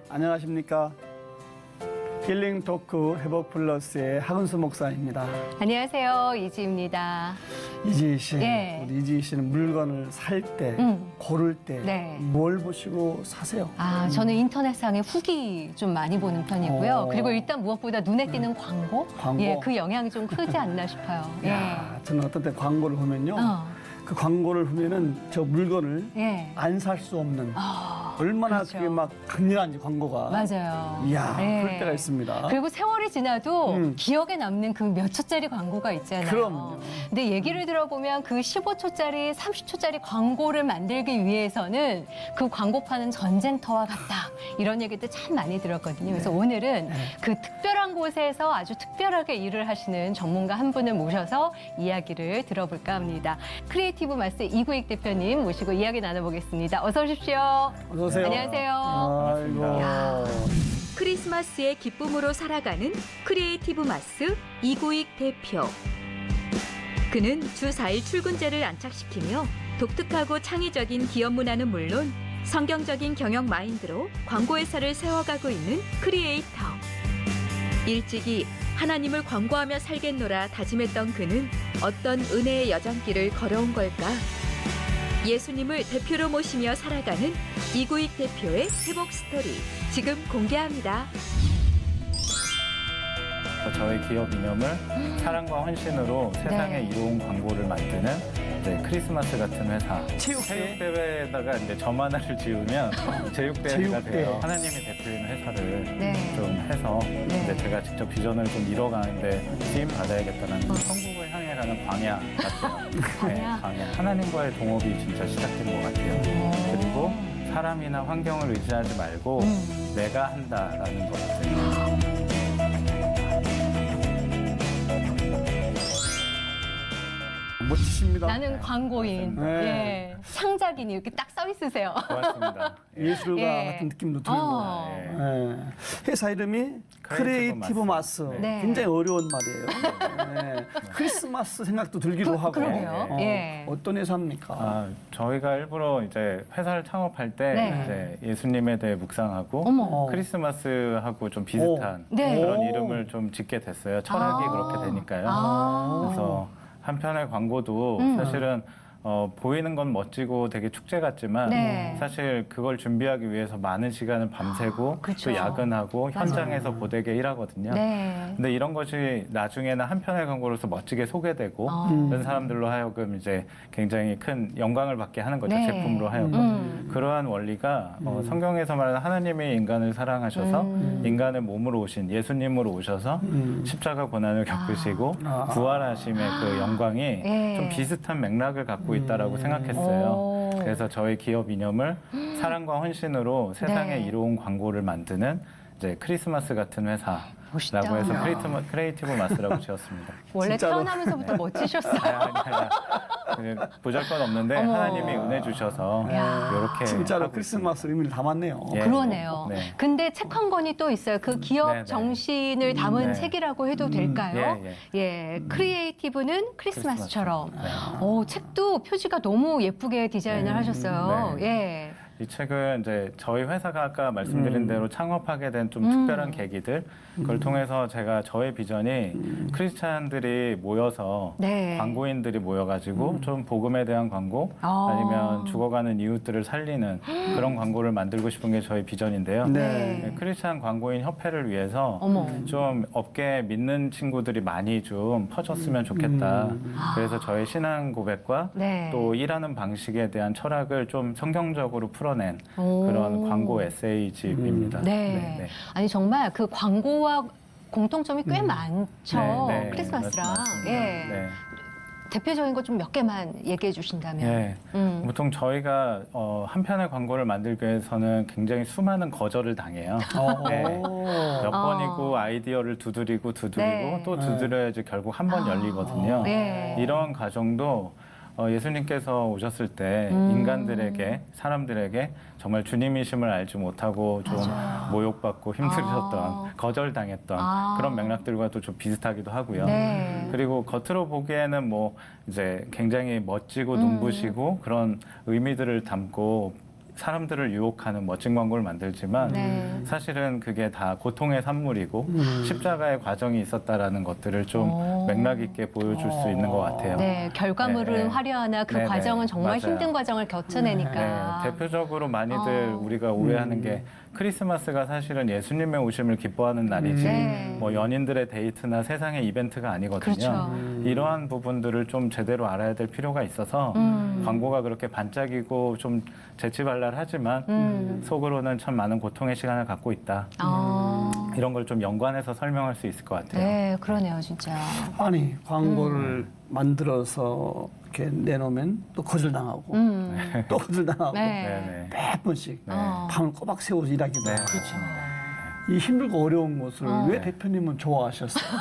안녕하십니까. 힐링 토크 회복 플러스의 하근수 목사입니다. 안녕하세요. 이지입니다. 이지희 씨, 예. 우리 이지희 씨는 물건을 살 때, 고를 때 네. 뭘 보시고 사세요? 저는 인터넷상의 후기 좀 많이 보는 편이고요. 오. 그리고 일단 무엇보다 눈에 띄는 광고? 광고? 예, 그 영향이 좀 크지 않나 싶어요. 예. 야, 저는 어떤 때 광고를 보면요. 그 광고를 보면은 저 물건을 예. 안 살 수 없는 얼마나 그렇죠. 그게 막 강렬한지 광고가. 맞아요. 이야, 예. 그럴 때가 있습니다. 그리고 세월이 지나도 음. 기억에 남는 그 몇 초짜리 광고가 있잖아요. 그럼요. 근데 얘기를 들어보면 그 15초짜리, 30초짜리 광고를 만들기 위해서는 그 광고판은 전쟁터와 같다. 이런 얘기도 참 많이 들었거든요. 그래서 오늘은 그 특별한 곳에서 아주 특별하게 일을 하시는 전문가 한 분을 모셔서 이야기를 들어볼까 합니다. 크리에이티브 마스 이구익 대표님 모시고 이야기 나눠보겠습니다. 어서 오십시오. 어서 오세요. 안녕하세요. 아이고. 크리스마스의 기쁨으로 살아가는 크리에이티브 마스 이구익 대표. 그는 주 4일 출근제를 안착시키며 독특하고 창의적인 기업 문화는 물론 성경적인 경영 마인드로 광고회사를 세워가고 있는 크리에이터. 일찍이 하나님을 광고하며 살겠노라 다짐했던 그는 어떤 은혜의 여정길을 걸어온 걸까? 예수님을 대표로 모시며 살아가는 이구익 대표의 회복 스토리 지금 공개합니다. 저희 기업 이념을 사랑과 헌신으로 세상에 이로운 광고를 만드는 이제 크리스마스 같은 회사. 체육대회에다가 이제 점 하나를 지으면 제육대회가 제육대회. 돼요. 하나님이 대표인 회사를 네. 좀 해서 이제 제가 직접 비전을 좀 이뤄가는데 쓰임 받아야겠다는 천국을 향해 가는 광야 같아요. 네, 광야. 하나님과의 동업이 진짜 시작된 것 같아요. 그리고 사람이나 환경을 의지하지 말고 내가 한다라는 것 같아요. 멋지십니다. 나는 광고인, 네. 예, 창작인이 이렇게 딱 써 있으세요. 고맙습니다. 예술가 예. 같은 느낌도 들고. 예. 예. 회사 이름이 크리에이티브 마스. 네. 굉장히 어려운 말이에요. 예. 크리스마스 생각도 들기도 하고. 그러게요. 예. 어떤 회사입니까? 저희가 일부러 이제 회사를 창업할 때 네. 이제 예수님에 대해 묵상하고 어머. 크리스마스하고 좀 비슷한 네. 그런 오. 이름을 좀 짓게 됐어요. 철학이 그렇게 되니까요. 그래서 한편의 광고도 사실은 보이는 건 멋지고 되게 축제 같지만 네. 사실 그걸 준비하기 위해서 많은 시간을 밤새고 그렇죠. 또 야근하고 현장에서 고되게 일하거든요. 네. 근데 이런 것이 나중에는 한편의 광고로서 멋지게 소개되고 그런 사람들로 하여금 이제 굉장히 큰 영광을 받게 하는 거죠. 네. 제품으로 하여금. 그러한 원리가 성경에서 말하는 하나님이 인간을 사랑하셔서 인간의 몸으로 오신 예수님으로 오셔서 십자가 고난을 겪으시고 부활하심의 그 영광이 예. 좀 비슷한 맥락을 갖고 있다라고 생각했어요. 오. 그래서 저희 기업 이념을 사랑과 헌신으로 세상에 네. 이로운 광고를 만드는 이제 크리스마스 같은 회사라고 멋있다. 해서 크리에이티브 마스라고 지었습니다. 원래 진짜로. 태어나면서부터 멋지셨어요. 보잘것 없는데 어머. 하나님이 은혜 주셔서 야. 이렇게 진짜로 하고 크리스마스 의미를 담았네요. 예. 그러네요. 네. 근데 책 한 권이 또 있어요. 그 기업 네, 네. 정신을 담은 네. 책이라고 해도 될까요? 예, 크리에이티브는 크리스마스처럼. 크리스마스처럼. 책도 표지가 너무 예쁘게 디자인을 하셨어요. 네. 예. 이 책은 이제 저희 회사가 아까 말씀드린 대로 창업하게 된 좀 특별한 계기들 그걸 통해서 제가 저의 비전이 크리스찬들이 모여서 네. 광고인들이 모여가지고 좀 복음에 대한 광고 아. 아니면 죽어가는 이웃들을 살리는 그런 광고를 만들고 싶은 게 저의 비전인데요. 네. 크리스찬 광고인 협회를 위해서 어머. 좀 업계 믿는 친구들이 많이 좀 퍼졌으면 좋겠다. 그래서 저의 신앙 고백과 네. 또 일하는 방식에 대한 철학을 좀 성경적으로 풀어낸 오. 그런 광고 에세이집입니다. 네. 아니 정말 그 광고와 공통점이 꽤 많죠. 크리스마스랑. 맞습니다. 예. 네. 대표적인 것 좀 몇 개만 얘기해 주신다면. 예. 음. 보통 저희가 한 편의 광고를 만들기 위해서는 굉장히 수많은 거절을 당해요. 네. 몇 번이고 아이디어를 두드리고 네. 또 두드려야지 결국 한 번 열리거든요. 네. 이런 과정도 예수님께서 오셨을 때 인간들에게 사람들에게 정말 주님이심을 알지 못하고 좀 모욕받고 힘들었던 거절당했던 그런 맥락들과도 좀 비슷하기도 하고요. 네. 그리고 겉으로 보기에는 뭐 이제 굉장히 멋지고 눈부시고 그런 의미들을 담고 사람들을 유혹하는 멋진 광고를 만들지만 네. 사실은 그게 다 고통의 산물이고 십자가의 과정이 있었다라는 것들을 좀 오. 맥락 있게 보여줄 수 있는 것 같아요. 네, 결과물은 네, 네. 화려하나 그 네, 네. 과정은 정말 맞아요. 힘든 과정을 겪어내니까. 네, 대표적으로 많이들 우리가 오해하는 게 크리스마스가 사실은 예수님의 오심을 기뻐하는 날이지 네. 뭐 연인들의 데이트나 세상의 이벤트가 아니거든요. 그렇죠. 이러한 부분들을 좀 제대로 알아야 될 필요가 있어서 광고가 그렇게 반짝이고 좀 재치발랄하지만 속으로는 참 많은 고통의 시간을 갖고 있다. 아. 이런 걸 좀 연관해서 설명할 수 있을 것 같아요. 네, 그러네요, 진짜. 아니 광고를 만들어서 이렇게 내놓으면 또 거절당하고 또 거절당하고 네. 네네. 몇 번씩 네. 밤을 꼬박 새워서 일하기도 네. 하고 그렇죠. 이 힘들고 어려운 것을 왜 네. 대표님은 좋아하셨어요?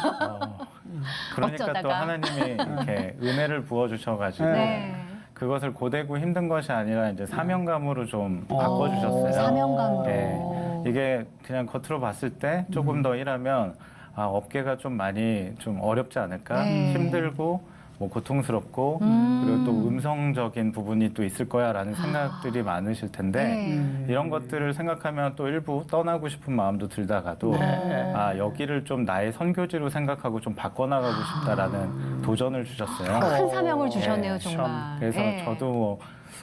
그러니까 또 어쩌다가. 하나님이 이렇게 은혜를 부어주셔가지고 네. 그것을 고되고 힘든 것이 아니라 이제 사명감으로 좀 바꿔주셨어요. 사명감으로. 네. 이게 그냥 겉으로 봤을 때 조금 더 일하면 아, 업계가 좀 많이 좀 어렵지 않을까? 네. 힘들고 뭐 고통스럽고 그리고 또 음성적인 부분이 또 있을 거야라는 생각들이 많으실 텐데 네. 이런 것들을 생각하면 또 일부 떠나고 싶은 마음도 들다가도 아 여기를 좀 나의 선교지로 생각하고 좀 바꿔나가고 싶다라는 도전을 주셨어요. 큰 사명을 주셨네요, 네, 정말. 그래서 네. 저도 뭐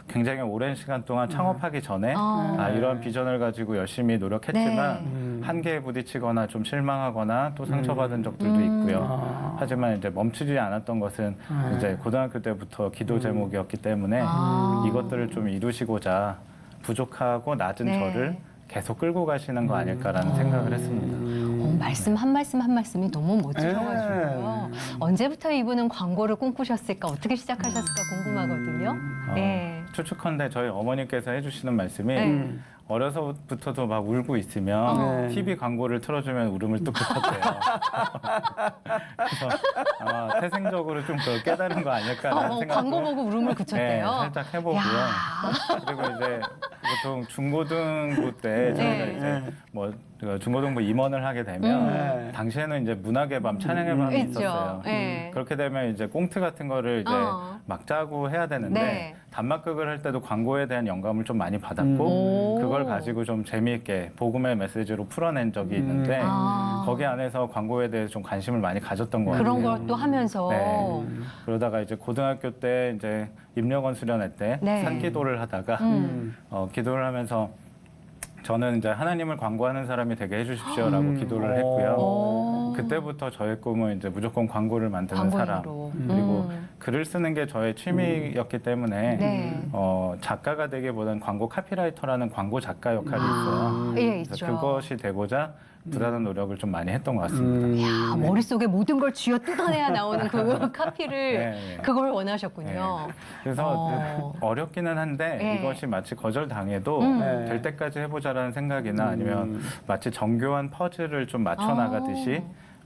굉장히 오랜 시간 동안 창업하기 전에 아, 이런 비전을 가지고 열심히 노력했지만 한계에 부딪히거나 좀 실망하거나 또 상처받은 적들도 있고요. 하지만 이제 멈추지 않았던 것은 이제 고등학교 때부터 기도 제목이었기 때문에 이것들을 좀 이루시고자 부족하고 낮은 네. 저를 계속 끌고 가시는 거 아닐까라는 생각을 했습니다. 말씀 한 말씀 한 말씀이 너무 멋지셔가지고요. 언제부터 이분은 광고를 꿈꾸셨을까? 어떻게 시작하셨을까 궁금하거든요. 네. 추측컨대 저희 어머니께서 해주시는 말씀이 네. 어려서부터도 막 울고 있으면 네. TV 광고를 틀어주면 울음을 뚝 그쳤대요. 그래서 아마 태생적으로 좀 그걸 깨달은 거 아닐까라는 생각도 광고 보고 울음을 네, 그쳤대요. 살짝 해보고요. 그리고 이제 보통 중고등부 때 저희가 네. 이제 뭐 중고등부 임원을 하게 되면 네. 당시에는 이제 문학의 밤, 찬양의 밤이 있죠. 있었어요. 네. 그렇게 되면 이제 꽁트 같은 거를 이제 막 짜고 해야 되는데 네. 단막극을 할 때도 광고에 대한 영감을 좀 많이 받았고 그걸 가지고 좀 재미있게 복음의 메시지로 풀어낸 적이 있는데 거기 안에서 광고에 대해서 좀 관심을 많이 가졌던 것 같아요. 그런 것도 하면서 네. 그러다가 이제 고등학교 때 이제 입력원 수련회 때 네. 산기도를 하다가 기도를 하면서 저는 이제 하나님을 광고하는 사람이 되게 해주십시오라고 기도를 했고요. 그때부터 저의 꿈은 이제 무조건 광고를 만드는 사람. 광고인으로. 그리고 글을 쓰는 게 저의 취미였기 때문에 네. 작가가 되기보다는 광고 카피라이터라는 광고 작가 역할이 있어요. 예, 그래서 있죠. 그것이 되고자 부단한 노력을 좀 많이 했던 것 같습니다. 야, 머릿속에 모든 걸 쥐어 뜯어내야 나오는 그 카피를 네. 그걸 원하셨군요. 그래서 어렵기는 한데 네. 이것이 마치 거절당해도 네. 될 때까지 해보자라는 생각이나 아니면 마치 정교한 퍼즐을 좀 맞춰 나가듯이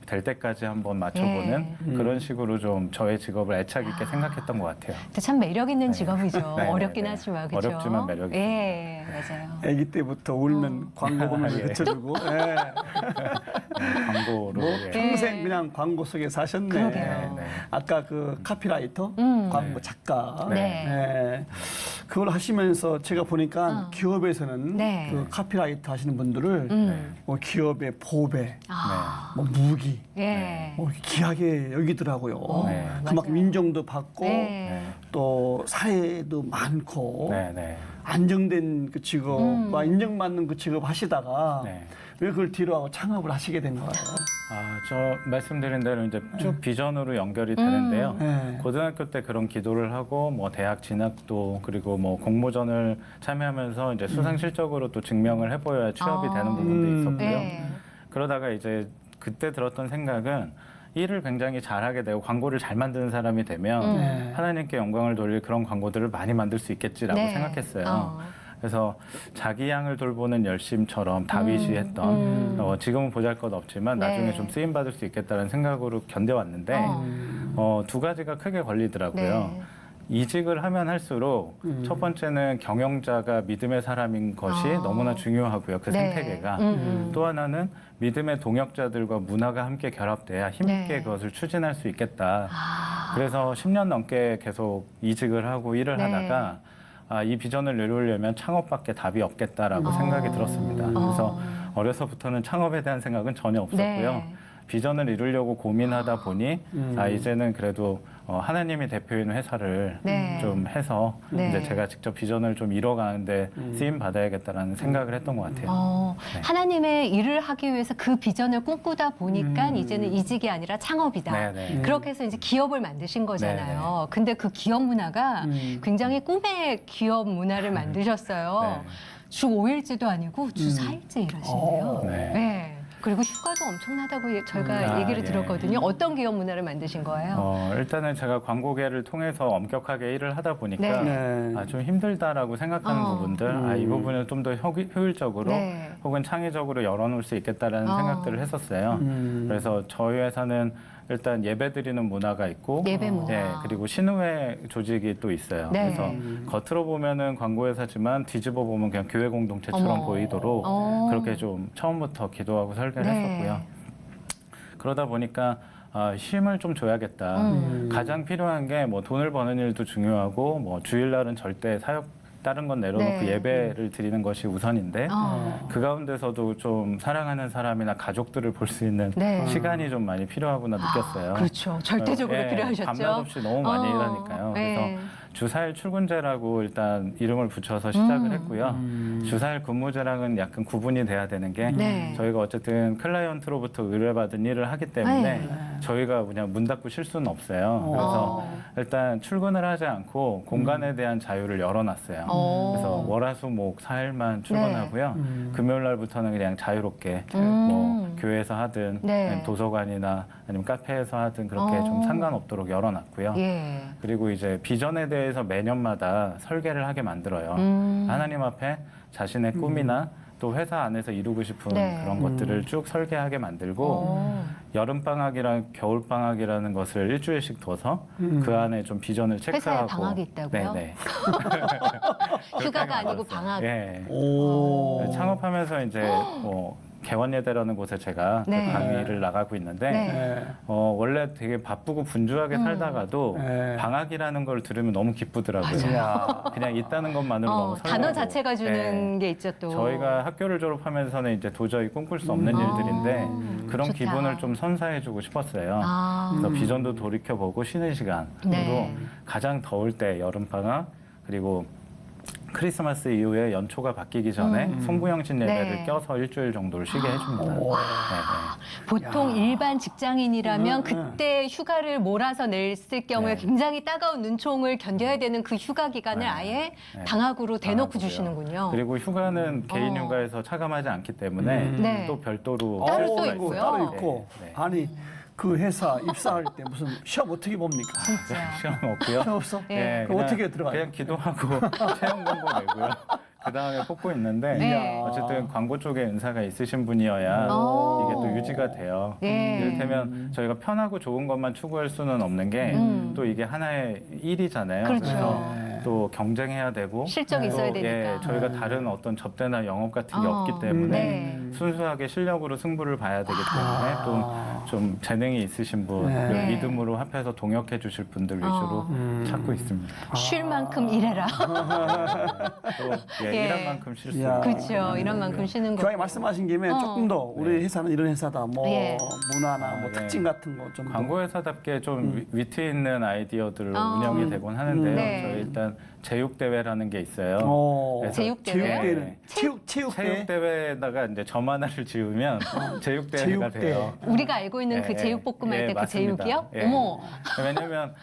될 때까지 한번 맞춰보는 그런 식으로 좀 저의 직업을 애착 있게 생각했던 것 같아요. 근데 참 매력 있는 직업이죠. 네, 네, 어렵긴 네. 하지만 그렇죠. 어렵지만 매력 있습니다. 예, 맞아요. 아기 때부터 울면 광고 보면서 예. 그쳐주고 예. 광고로 뭐 예. 평생 그냥 광고 속에 사셨네. 그러게요. 네. 아까 그 카피라이터, 광고 작가. 네. 예. 그걸 하시면서 제가 보니까 기업에서는 네. 그 카피라이터 하시는 분들을 뭐 기업의 보배, 아, 뭐 무기, 예. 뭐 이렇게 귀하게 여기더라고요. 네. 그만큼 인정도 받고 네. 또 사회도 많고 네, 네. 안정된 그 직업, 인정받는 그 직업 하시다가 네. 왜 그걸 뒤로 하고 창업을 하시게 된 거예요? 저 말씀드린 대로 이제 쭉 비전으로 연결이 되는데요. 네. 고등학교 때 그런 기도를 하고 뭐 대학 진학도 그리고 뭐 공모전을 참여하면서 이제 수상 실적으로 또 증명을 해보여야 취업이 되는 부분도 있었고요. 네. 그러다가 이제 그때 들었던 생각은 일을 굉장히 잘하게 되고 광고를 잘 만드는 사람이 되면 네. 하나님께 영광을 돌릴 그런 광고들을 많이 만들 수 있겠지라고 네. 생각했어요. 그래서 자기 양을 돌보는 열심처럼 다윗이 했던 지금은 보잘것없지만 네. 나중에 좀 쓰임 받을 수 있겠다는 생각으로 견뎌왔는데 두 가지가 크게 걸리더라고요. 네. 이직을 하면 할수록 첫 번째는 경영자가 믿음의 사람인 것이 너무나 중요하고요. 그 네. 생태계가. 또 하나는 믿음의 동역자들과 문화가 함께 결합돼야 힘있게 네. 그것을 추진할 수 있겠다. 그래서 10년 넘게 계속 이직을 하고 일을 네. 하다가 이 비전을 이루려면 창업밖에 답이 없겠다라고 생각이 들었습니다. 그래서 어려서부터는 창업에 대한 생각은 전혀 없었고요. 네. 비전을 이루려고 고민하다 보니 이제는 그래도 하나님이 대표인 회사를 네. 좀 해서 네. 이제 제가 직접 비전을 좀 이뤄가는데 쓰임 받아야겠다라는 생각을 했던 것 같아요. 네. 하나님의 일을 하기 위해서 그 비전을 꿈꾸다 보니까 이제는 이직이 아니라 창업이다. 네, 네. 그렇게 해서 이제 기업을 만드신 거잖아요. 근데 그 기업 문화가 굉장히 꿈의 기업 문화를 만드셨어요. 네. 주 5일제도 아니고 주 4일제 일하시네요. 네. 네. 그리고 휴가도 엄청나다고 저희가 얘기를 예. 들었거든요. 어떤 기업 문화를 만드신 거예요? 일단은 제가 광고계를 통해서 엄격하게 일을 하다 보니까 네. 좀 힘들다라고 생각하는 부분들, 이 부분을 좀 더 효율적으로 네. 혹은 창의적으로 열어놓을 수 있겠다라는 생각들을 했었어요. 그래서 저희 회사는 일단 예배 드리는 문화가 있고, 예배 문화. 예, 그리고 신우회 조직이 또 있어요. 네. 그래서 겉으로 보면은 광고회사지만 뒤집어 보면 그냥 교회 공동체처럼 어머. 보이도록 그렇게 좀 처음부터 기도하고 설계를 네. 했었고요. 그러다 보니까 쉼을 좀 줘야겠다. 가장 필요한 게 뭐 돈을 버는 일도 중요하고 뭐 주일날은 절대 다른 건 내려놓고 네. 예배를 드리는 것이 우선인데 그 가운데서도 좀 사랑하는 사람이나 가족들을 볼 수 있는 네. 시간이 좀 많이 필요하구나 느꼈어요. 그렇죠. 절대적으로 예, 필요하셨죠. 밤낮 없이 너무 많이 일하니까요. 그래서 네. 주 4일 출근제라고 일단 이름을 붙여서 시작을 했고요. 주 4일 근무제랑은 약간 구분이 돼야 되는 게 네. 저희가 어쨌든 클라이언트로부터 의뢰받은 일을 하기 때문에 네. 저희가 그냥 문 닫고 쉴 수는 없어요. 그래서 일단 출근을 하지 않고 공간에 대한 자유를 열어놨어요. 그래서 월화수목 4일만 출근하고요. 금요일 날부터는 그냥 자유롭게 뭐 교회에서 하든 네. 아니면 도서관이나 아니면 카페에서 하든 그렇게 좀 상관없도록 열어놨고요. 예. 그리고 이제 비전에 대해서 매년마다 설계를 하게 만들어요. 하나님 앞에 자신의 꿈이나 또 회사 안에서 이루고 싶은 네. 그런 것들을 쭉 설계하게 만들고 여름방학이랑 겨울방학이라는 것을 일주일씩 둬서 그 안에 좀 비전을 체크하고 회사에 방학이 있다고요? 네네. 휴가가 아니고 방학. 예. 오. 창업하면서 이제 뭐 개원예대라는 곳에 제가 그 네. 강의를 나가고 있는데 네. 네. 원래 되게 바쁘고 분주하게 살다가도 네. 방학이라는 걸 들으면 너무 기쁘더라고요. 야. 그냥 있다는 것만으로 너무 설레고. 단어 자체가 주는 네. 게 있죠 또. 저희가 학교를 졸업하면서는 이제 도저히 꿈꿀 수 없는 일들인데 그런 좋다. 기분을 좀 선사해주고 싶었어요. 그래서 비전도 돌이켜보고 쉬는 시간으로 네. 가장 더울 때 여름방학 그리고 크리스마스 이후에 연초가 바뀌기 전에 송구영신 예배를 네. 껴서 일주일 정도를 쉬게 해줍니다. 네, 네. 보통 일반 직장인이라면 그때 휴가를 몰아서 냈을 경우에 네. 굉장히 따가운 눈총을 견뎌야 되는 그 휴가 기간을 네. 아예 네. 방학으로 대놓고 방학으로요. 주시는군요. 그리고 휴가는 개인 휴가에서 차감하지 않기 때문에 네. 또 별도로 따로 쓸 또 수가 있고요. 따로 네, 있고. 네. 아니 그 회사 입사할 때 무슨 시험 어떻게 봅니까? 진짜. 시험 없고요. 시험 없어? 네. 그럼 어떻게 들어가요? 그냥 기도하고 체험 공고 내고요. 그 다음에 뽑고 있는데 네. 어쨌든 광고 쪽에 은사가 있으신 분이어야 오. 이게 또 유지가 돼요. 네. 이를테면 저희가 편하고 좋은 것만 추구할 수는 없는 게 또 이게 하나의 일이잖아요. 그렇죠. 그래서 또 경쟁해야 되고 실적이 있어야 또, 되니까. 예, 저희가 다른 어떤 접대나 영업 같은 게 없기 때문에 네. 순수하게 실력으로 승부를 봐야 되기 때문에 또 좀 재능이 있으신 분, 네. 그리고 믿음으로 합해서 동역해 주실 분들 위주로 찾고 있습니다. 쉴 만큼 일해라. 또 예. 일한 만큼 쉴 수 야. 있는 그렇죠. 이런 만큼 쉬는 거. 교황이 말씀하신 김에 조금 더 우리 회사는 이런 회사다. 뭐 예. 문화나 뭐 예. 특징 같은 거 좀. 광고회사답게 좀 위트 있는 아이디어들로 운영이 되곤 하는데요. 네. 저희 일단 제육대회라는 게 있어요. 어. 그래서 제육대회? 체육대회는 네. 체육대회. 체육대회에다가 이제 점 하나를 지으면 제육대회가 제육대회. 돼요. 우리가 알고 있는 그 예, 제육볶음 할 예, 때 그 맞습니다. 제육이요? 예. 어머. 왜냐면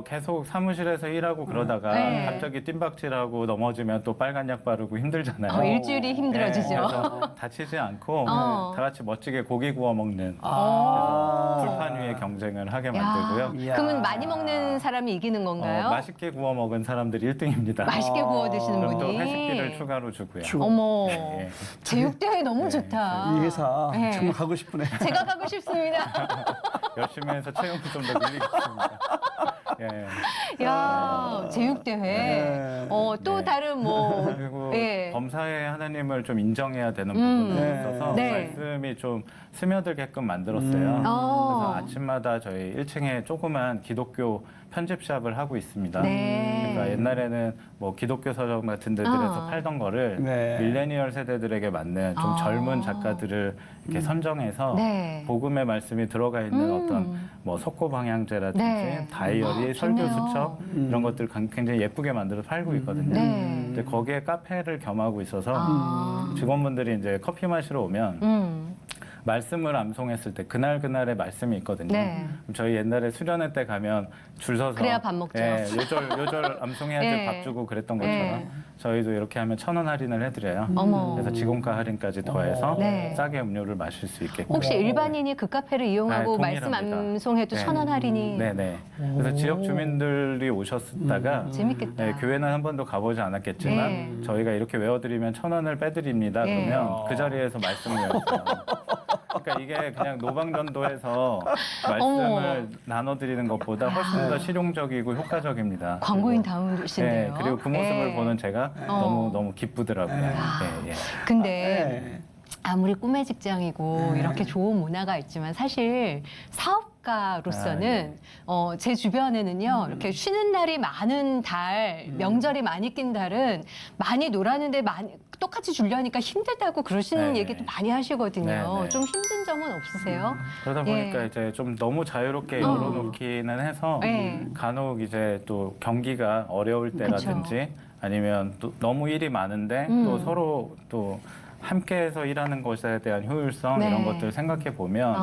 계속 사무실에서 일하고 그러다가 네. 갑자기 뜀박질하고 넘어지면 또 빨간 약 바르고 힘들잖아요. 일주일이 힘들어지죠. 네, 그래서 다치지 않고 어. 다 같이 멋지게 고기 구워 먹는 아. 그래서 불판 위에 경쟁을 하게 야, 만들고요. 이야. 그러면 많이 먹는 사람이 이기는 건가요? 맛있게 구워 먹은 사람들이 1등입니다. 맛있게 구워 드시는 그럼 또 분이. 회식비를 추가로 주고요. 어머. 예, 예. 제육대회 너무 좋다. 이 회사 네. 정말 가고 싶으네. 제가 가고 싶습니다. 열심히 해서 채용을 좀 더 늘리겠습니다. 예. 야, 제육대회. 네. 또 네. 다른 뭐. 그리고 예. 범사의 하나님을 좀 인정해야 되는 부분이 네. 있어서 네. 말씀이 좀 스며들게끔 만들었어요. 그래서 어. 아침마다 저희 1층에 조그만 기독교 편집샵을 하고 있습니다. 네. 그러니까 옛날에는 뭐 기독교 서점 같은 데들에서 팔던 거를 네. 밀레니얼 세대들에게 맞는 좀 젊은 작가들을 이렇게 선정해서 네. 복음의 말씀이 들어가 있는 어떤 뭐 석고 방향제라든지 네. 다이어리, 설교 좋네요. 수첩 이런 것들 굉장히 예쁘게 만들어서 팔고 있거든요. 네. 근데 거기에 카페를 겸하고 있어서 직원분들이 이제 커피 마시러 오면 말씀을 암송했을 때 그날의 말씀이 있거든요. 네. 그럼 저희 옛날에 수련회 때 가면 줄 서서 그래야 밥 먹죠. 예, 요절 암송해야지 예. 밥 주고 그랬던 것처럼 예. 저희도 이렇게 하면 1,000원 할인을 해드려요. 어머. 그래서 직원가 할인까지 더해서 네. 싸게 음료를 마실 수 있게끔. 혹시 일반인이 그 카페를 이용하고 네, 말씀 동일합니다. 암송해도 네. 1,000원 할인이 네네. 그래서 지역 주민들이 오셨다가 재밌겠다. 네, 교회는 한 번도 가보지 않았겠지만 네. 저희가 이렇게 외워드리면 1,000원을 빼드립니다. 네. 그러면 그 자리에서 말씀을 외웠어요. 그러니까 이게 그냥 노방전도에서 말씀을 나눠드리는 것보다 훨씬 더 실용적이고 효과적입니다. 광고인 그리고, 다운이신데요. 그리고 그 모습을 예. 보는 제가 너무 기쁘더라고요. 예, 예. 근데 네. 아무리 꿈의 직장이고 이렇게 좋은 문화가 있지만 사실 사업가로서는 제 주변에는요 이렇게 쉬는 날이 많은 달, 명절이 많이 낀 달은 많이 놀았는데 똑같이 주려니까 힘들다고 그러시는 네. 얘기도 많이 하시거든요. 네, 네. 좀 힘든 점은 없으세요? 그러다 보니까 예. 이제 좀 너무 자유롭게 열어놓기는 해서 네. 간혹 이제 또 경기가 어려울 때라든지 아니면 또 너무 일이 많은데 또 서로 또 함께해서 일하는 것에 대한 효율성 네. 이런 것들 생각해 보면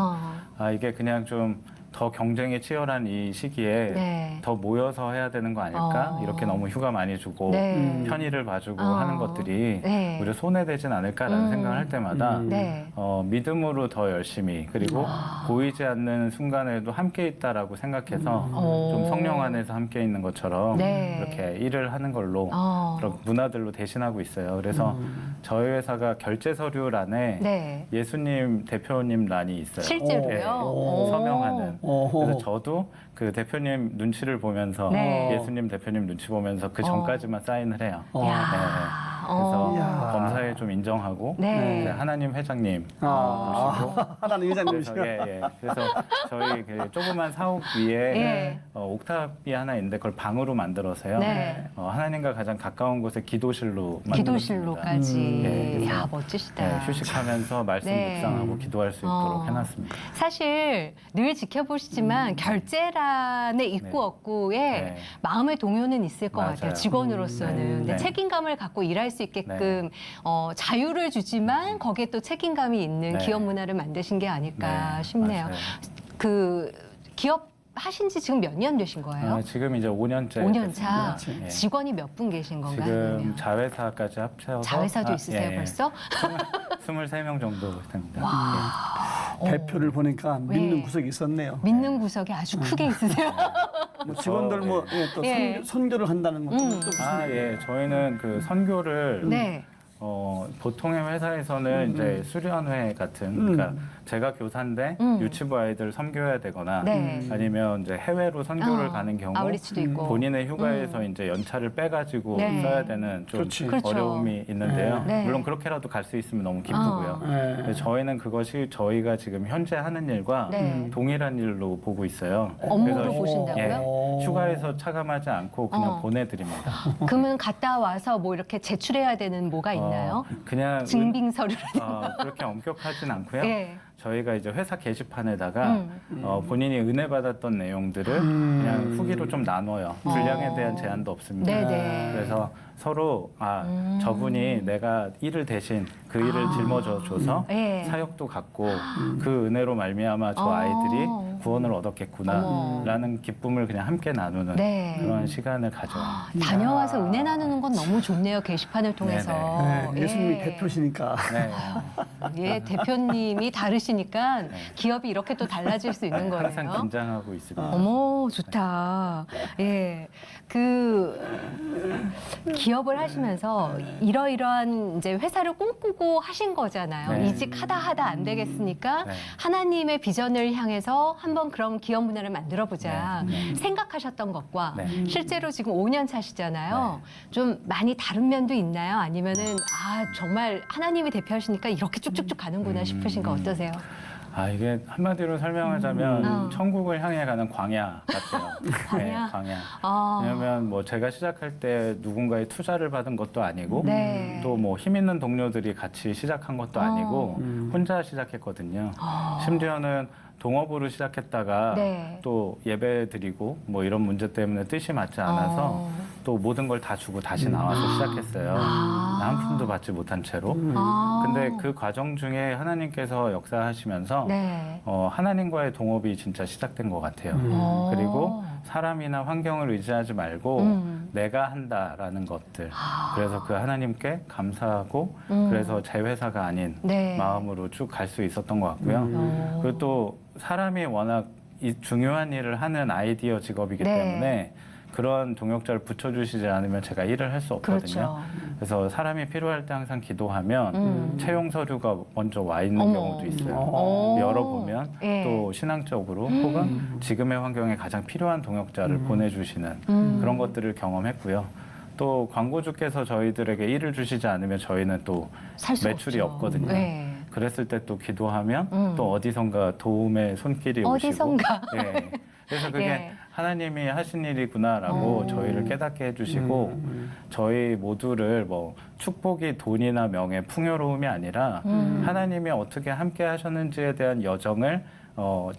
아 이게 그냥 좀 더 경쟁이 치열한 이 시기에 네. 더 모여서 해야 되는 거 아닐까? 이렇게 너무 휴가 많이 주고 네. 편의를 봐주고 어. 하는 것들이 네. 오히려 손해되진 않을까라는 생각을 할 때마다 네. 믿음으로 더 열심히 그리고 보이지 않는 순간에도 함께 있다라고 생각해서 좀 성령 안에서 함께 있는 것처럼 네. 이렇게 일을 하는 걸로 그런 문화들로 대신하고 있어요. 그래서 저희 회사가 결제 서류란에 네. 예수님 대표님 란이 있어요. 실제로요? 네, 오. 서명하는. 어허. 그래서 저도 그 대표님 눈치를 보면서 네. 예수님 대표님 눈치 보면서 그 전까지만 사인을 해요. 야. 그래서 야. 검사에 좀 인정하고 네. 이제 하나님 회장님 하나님 그래서 회장님이시요. 그래서 저희 그 조그만 사옥 위에 예. 옥탑이 하나 있는데 그걸 방으로 만들어서요. 네. 하나님과 가장 가까운 곳에 기도실로 만들었습니다. 기도실로까지. 네, 그래서 야, 멋지시다. 네, 휴식하면서 말씀 네. 묵상하고 기도할 수 있도록 해놨습니다. 사실 늘 지켜보시지만 결제란의 있고 네. 없고에 네. 마음의 동요는 있을 것 맞아요. 같아요. 직원으로서는. 근데 네. 책임감을 갖고 일할 수 있게끔 자유를 주지만 거기에 또 책임감이 있는 네. 기업 문화를 만드신 게 아닐까 네, 싶네요. 맞아요. 그 기업 하신 지 지금 몇 년 되신 거예요? 지금 이제 5년째 5년 차. 됐습니다. 예. 직원이 몇 분 계신 건가요? 지금 아니면? 자회사까지 합쳐서 자회사도 있으세요 예, 벌써? 23명 정도 됩니다. 대표를 보니까 믿는 네. 구석이 있었네요. 믿는 구석이 아주 크게 있으세요. 뭐 직원들 뭐 또 예. 선교를 한다는 것도 또 무슨 예, 저희는 그 선교를 네. 보통의 회사에서는 이제 수련회 같은 그러니까 제가 교사인데 유치부 아이들 섬겨야 되거나 네. 아니면 이제 해외로 선교를 가는 경우 아우리츠도 있고. 본인의 휴가에서 이제 연차를 빼가지고 네. 써야 되는 좀 그렇지. 그렇죠. 어려움이 있는데요. 네. 물론 그렇게라도 갈 수 있으면 너무 기쁘고요. 근데 저희는 그것이 저희가 지금 현재 하는 일과 네. 동일한 일로 보고 있어요. 업무로 그래서 보신다고요? 휴가에서 차감하지 않고 그냥 보내드립니다. 그러면 갔다 와서 뭐 이렇게 제출해야 되는 뭐가 있나요? 그냥 증빙 서류를. 그렇게 엄격하진 않고요. 네. 저희가 이제 회사 게시판에다가 본인이 은혜 받았던 내용들을 그냥 후기로 좀 나눠요. 분량에 대한 제한도 없습니다. 네네. 그래서 서로 저분이 내가 일을 대신 그 일을 짊어져줘서 네. 사역도 갖고 그 은혜로 말미암아 저 아이들이 구원을 얻었겠구나라는 기쁨을 그냥 함께 나누는 네. 그런 시간을 가져요. 다녀와서 은혜 나누는 건 너무 좋네요. 게시판을 통해서. 네, 예수님이 대표시니까. 네. 예, 대표님이 다르시니까 기업이 이렇게 또 달라질 수 있는 거예요. 항상 긴장하고 있습니다. 어머, 좋다. 예. 기업을 하시면서 이러이러한 이제 회사를 꿈꾸고 하신 거잖아요. 네. 이직하다 안 되겠으니까 네. 하나님의 비전을 향해서 한번 그런 기업 문화를 만들어 보자. 네. 생각하셨던 것과 네. 실제로 지금 5년 차시잖아요. 좀 많이 다른 면도 있나요? 아니면은 정말 하나님이 대표하시니까 이렇게 쭉쭉쭉 가는구나 싶으신 거 어떠세요? 이게 한마디로 설명하자면 음. 천국을 향해 가는 광야 같아요. 네, 광야? 광야. 아. 왜냐면 뭐 제가 시작할 때 누군가의 투자를 받은 것도 아니고 네. 또 뭐 힘 있는 동료들이 같이 시작한 것도 아니고 혼자 시작했거든요. 심지어는 동업으로 시작했다가 네. 또 예배 드리고 뭐 이런 문제 때문에 뜻이 맞지 않아서 또 모든 걸 다 주고 다시 나와서 시작했어요. 한 푼도 받지 못한 채로. 아. 근데 그 과정 중에 하나님께서 역사하시면서 네. 하나님과의 동업이 진짜 시작된 것 같아요. 어. 그리고 사람이나 환경을 의지하지 말고 내가 한다라는 것들. 그래서 그 하나님께 감사하고 그래서 제 회사가 아닌 네. 마음으로 쭉 갈 수 있었던 것 같고요. 그리고 또 사람이 워낙 이 중요한 일을 하는 아이디어 직업이기 네. 때문에 그런 동역자를 붙여주시지 않으면 제가 일을 할 수 없거든요. 그렇죠. 그래서 사람이 필요할 때 항상 기도하면 채용 서류가 먼저 와 있는 어머. 경우도 있어요. 어. 열어보면 예. 또 신앙적으로 혹은 지금의 환경에 가장 필요한 동역자를 보내주시는 그런 것들을 경험했고요. 또 광고주께서 저희들에게 일을 주시지 않으면 저희는 또 살 수 매출이 없죠. 없거든요. 네. 그랬을 때 또 기도하면 또 어디선가 도움의 손길이 어디선가. 오시고 예. 그래서 그게 예. 하나님이 하신 일이구나라고 저희를 깨닫게 해주시고 저희 모두를 뭐 축복이 돈이나 명예, 풍요로움이 아니라 하나님이 어떻게 함께 하셨는지에 대한 여정을